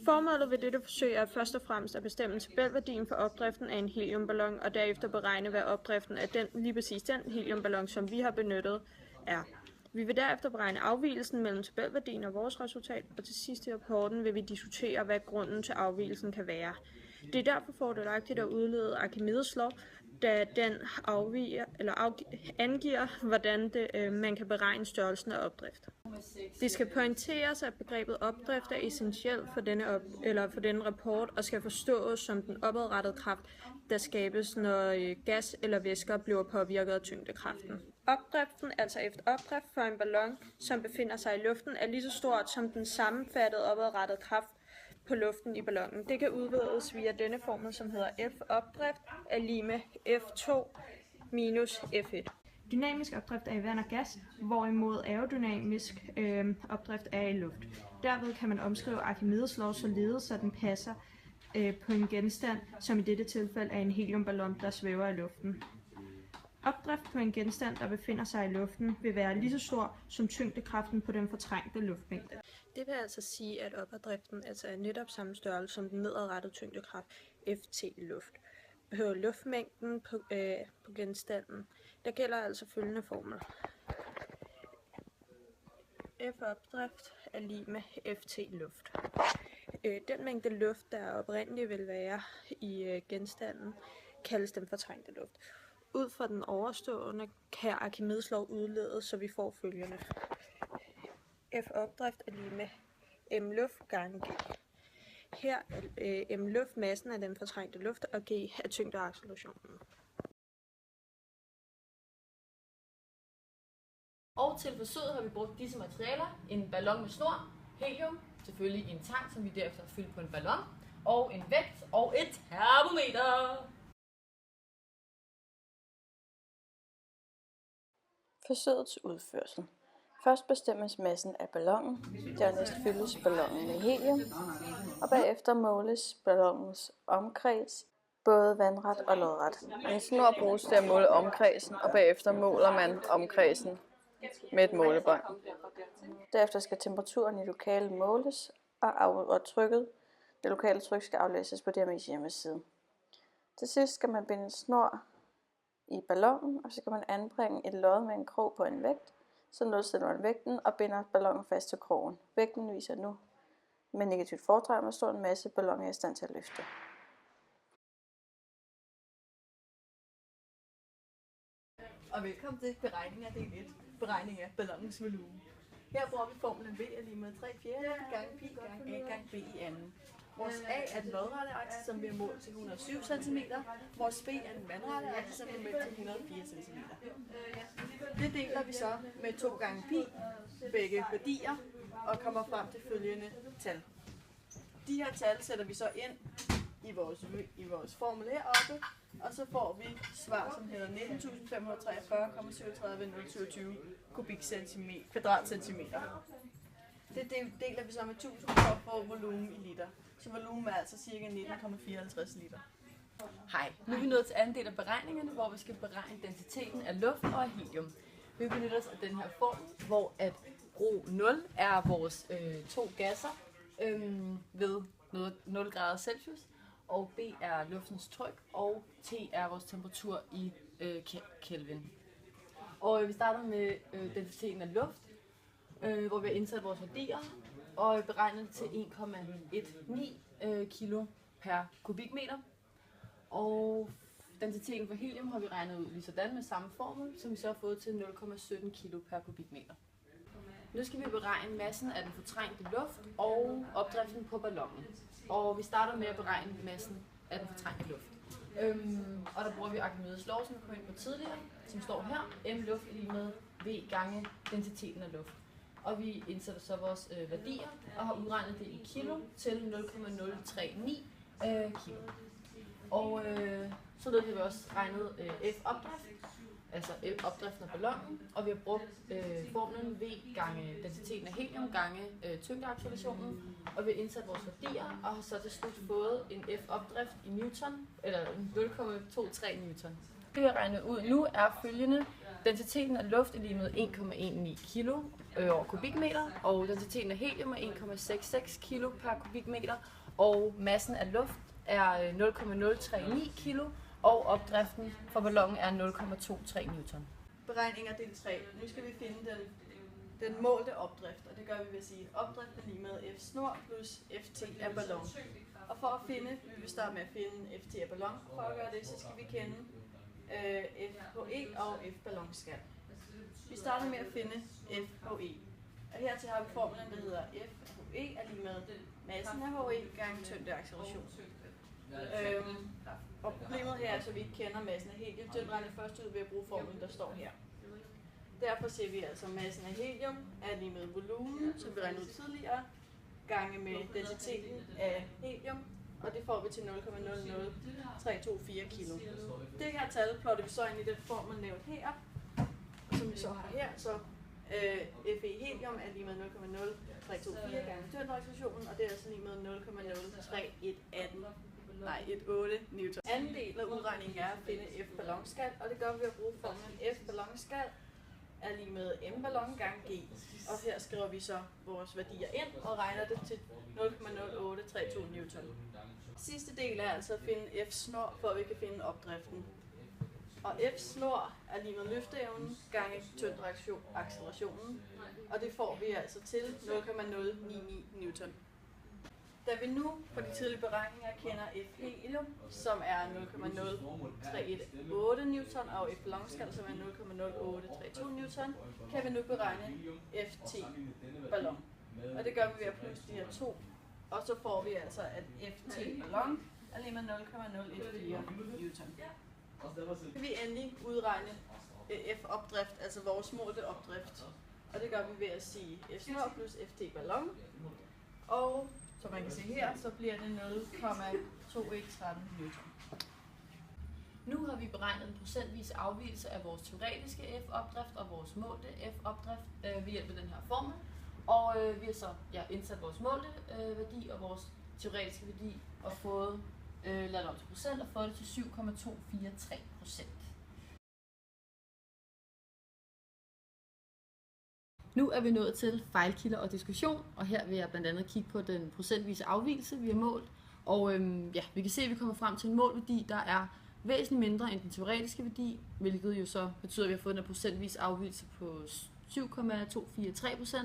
Formålet ved dette forsøg er først og fremmest at bestemme tabelværdien for opdriften af en heliumballon, og derefter beregne, hvad opdriften af lige præcis den heliumballon, som vi har benyttet, er. Vi vil derefter beregne afvigelsen mellem tabelværdien og vores resultat, og til sidst i rapporten vil vi diskutere, hvad grunden til afvigelsen kan være. Det er derfor fordelagtigt at udlede Archimedes lov, da den angiver, hvordan man kan beregne størrelsen af opdrift. Det skal pointeres, at begrebet opdrift er essentielt for denne rapport og skal forstås som den opadrettede kraft, der skabes, når gas eller væsker bliver påvirket af tyngdekraften. Opdriften, altså efter opdrift for en ballon, som befinder sig i luften, er lige så stort som den sammenfattede opadrettede kraft på luften i ballonen. Det kan udvides via denne formel, som hedder F opdrift er lig med F2 minus F1. Dynamisk opdrift er i vand og gas, hvorimod aerodynamisk opdrift er i luft. Derved kan man omskrive Archimedes lov således, så den passer på en genstand, som i dette tilfælde er en heliumballon, der svæver i luften. Opdrift på en genstand, der befinder sig i luften, vil være lige så stor som tyngdekraften på den fortrængte luftmængde. Det vil altså sige, at opadriften altså er netop samme størrelse som den nedadrettede tyngdekraft Ft i luft. På luftmængden på genstanden, der gælder altså følgende formel. F opdrift er lig med Ft luft. Den mængde luft, der oprindeligt vil være i genstanden, kaldes den fortrængte luft. Ud fra den overstående kan Archimedes lov udledes, så vi får følgende. F opdrift er lige med m luft gange g. Her er m luft massen af den fortrængte luft, og g er tyngdeaccelerationen. Og til forsøget har vi brugt disse materialer: en ballon med snor, helium, selvfølgelig i en tank, som vi derefter har fyldt på en ballon, og en vægt og et termometer. Forsøgets udførsel. Først bestemmes massen af ballonen, dernæst fyldes ballonen med helium, og bagefter måles ballonens omkreds, både vandret og lodret. En snor bruges til at måle omkredsen, og bagefter måler man omkredsen med et målebånd. Derefter skal temperaturen i lokalet måles, og det lokale tryk skal aflæses på DMI's hjemmeside. Til sidst skal man binde en snor i ballonen, og så kan man anbringe et lod med en krog på en vægt. Så nulstiller man vægten og binder ballonen fast til krogen. Vægten viser nu med negativt fortegn, hvor stor en masse ballonen er i stand til at løfte. Og velkommen til beregning af del 1. Beregning af ballonens volumen. Her bruger vi formlen V er lige med 3/4 gange pi gange A gange B i anden. Vores A er den lodrette akse, som vi har målt til 107 cm. Vores B er den vandrette akse, som vi har målt til 104 cm. Det deler vi så med 2 gange pi, begge værdier, og kommer frem til følgende tal. De her tal sætter vi så ind i vores formel heroppe, og så får vi svar, som hedder 19.543,37 kvadratcentimeter. Det deler vi så med 1000 for at få volumen i liter. Så volumen er altså ca. 19,54 liter. Hej, nu er vi nået til anden del af beregningerne, hvor vi skal beregne densiteten af luft og af helium. Vi benytter os af den her formel, hvor at ρ0 er vores to gasser ved 0 grader Celsius, og B er luftens tryk, og T er vores temperatur i Kelvin. Og vi starter med densiteten af luft, hvor vi har indsat vores værdier, og beregnet til 1,19 kilo per kubikmeter. Og densiteten for helium har vi regnet ud lige sådan med samme formel, som vi så har fået til 0,17 kilo per kubikmeter. Nu skal vi beregne massen af den fortrængte luft og opdriften på ballonen. Og vi starter med at beregne massen af den fortrængte luft. Og der bruger vi Archimedes lov, som vi kom ind på tidligere, som står her. M luft er lige med V gange densiteten af luft. Og vi indsætter så vores værdier og har udregnet det i kilo til 0,039 kilo. Og således har vi også regnet F opdrift, altså opdriften af ballonen, og vi har brugt formlen V gange densiteten af helium gange tyngdeaccelerationen, og vi har indsat vores værdier og har så til slut fået en F opdrift i newton, eller 0,23 newton. Det vi har regnet ud nu er følgende. Densiteten af luft er lige med 1,19 kg over kubikmeter, og densiteten af helium er 1,66 kg per kubikmeter, og massen af luft er 0,039 kg, og opdriften for ballonen er 0,23 newton. Beregninger del 3. Nu skal vi finde den målte opdrift, og det gør vi ved at sige, at opdrift er lige med F snor plus Ft af ballon. Og for at finde, vi vil starte med at finde Ft af ballon, og for at gøre det, så skal vi kende FHE og F-ballonskal. Vi starter med at finde FHE. Og hertil har vi formlen, der hedder FHE er lige med massen af HE gange tyngdeacceleration. Og problemet her er, så vi ikke kender massen af helium. Den regner først ud ved at bruge formlen, der står her. Derfor ser vi altså, at massen af helium er lige med volumen, som vi regnede ud tidligere, gange med densiteten af helium, og det får vi til 0,00324 kg. Det her tal plotter vi så ind i den formel nævnt her, som vi så har her, så Fe helium er lige med 0,0324 gange tyngdeacceleration, og det er altså lige med 0,03118 newton. Anden del af udregningen er at finde F-ballonskal, og det gør vi ved at bruge formlen F-ballonskal er lige med m-ballon gange g. Og her skriver vi så vores værdier ind og regner det til 0,0832 newton. Sidste del er altså at finde F-snor, for at vi kan finde opdriften. Og F-snor er lige med løfteevnen gange tyngdeaccelerationen, og det får vi altså til 0,099 newton. Da vi nu på de tidlige beregninger kender F helium, som er 0,0318 newton, og F ballonskal, som er 0,0832 newton, kan vi nu beregne Ft ballon. Og det gør vi ved at plusse de her to, og så får vi altså, at Ft ballon er lige med 0,014 newton. Så kan vi endelig udregne F opdrift, altså vores målte opdrift. Og det gør vi ved at sige F snor plus Ft ballon. Og som man kan se her, så bliver det 0,2113 newton. Nu har vi beregnet en procentvis afvigelse af vores teoretiske F-opdrift og vores målte F-opdrift ved hjælp af den her formel. Og vi har så indsat vores målte værdi og vores teoretiske værdi og fået ladet op til procent og fået det til 7,243%. Nu er vi nået til fejlkilder og diskussion, og her vil jeg blandt andet kigge på den procentvise afvigelse, vi har målt. Og vi kan se, at vi kommer frem til en målværdi, der er væsentligt mindre end den teoretiske værdi, hvilket jo så betyder, at vi har fået en procentvis afvigelse på 7,243%,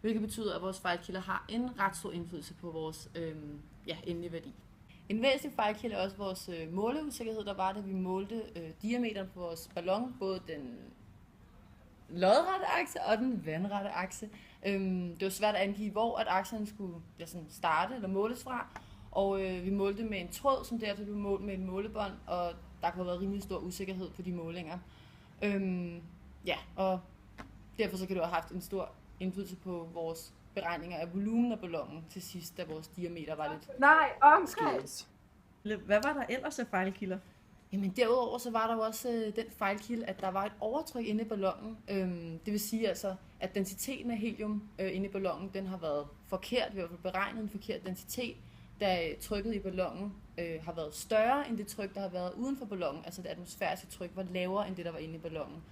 hvilket betyder, at vores fejlkilder har en ret stor indflydelse på vores endelige værdi. En væsentlig fejlkilde er også vores måleusikkerhed, der var, da vi målte diameteren på vores ballon, både den lodrette akse og den vandrette akse. Det var svært at angive, hvor at akserne skulle starte eller måles fra, og vi målte med en tråd, som derefter blev målt med en målebånd, og der kunne have været rimelig stor usikkerhed på de målinger. Og derfor så kan det have haft en stor indflydelse på vores beregninger af volumen af ballonen til sidst, da vores diameter var lidt... omkreds! Hvad var der ellers af fejlkilder? Jamen derudover så var der jo også den fejlkilde, at der var et overtryk inde i ballonen. Det vil sige altså, at densiteten af helium inde i ballonen, den har været forkert. Vi har beregnet en forkert densitet, da trykket i ballonen har været større end det tryk, der har været uden for ballonen. Altså det atmosfæriske tryk var lavere end det, der var inde i ballonen.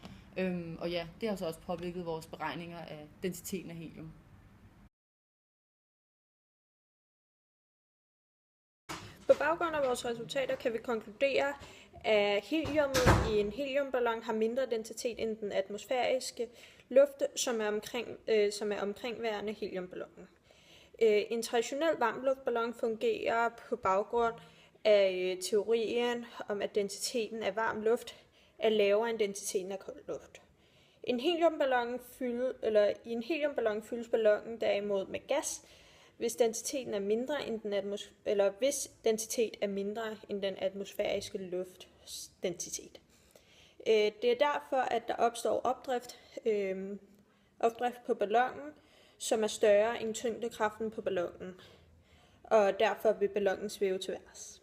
Og ja, det har så også påvirket vores beregninger af densiteten af helium. På baggrund af vores resultater kan vi konkludere, at heliumet i en heliumballon har mindre densitet end den atmosfæriske luft, som er omkringværende heliumballonen. En traditionel varmluftballon fungerer på baggrund af teorien om, at densiteten af varm luft er lavere end densiteten af kold luft. I en heliumballon fyldes ballonen derimod med gas, hvis densiteten er mindre end den atmosfæriske lufts densitet. Det er derfor, at der opstår opdrift på ballonen, som er større end tyngdekraften på ballonen, og derfor vil ballonen svæve til værs.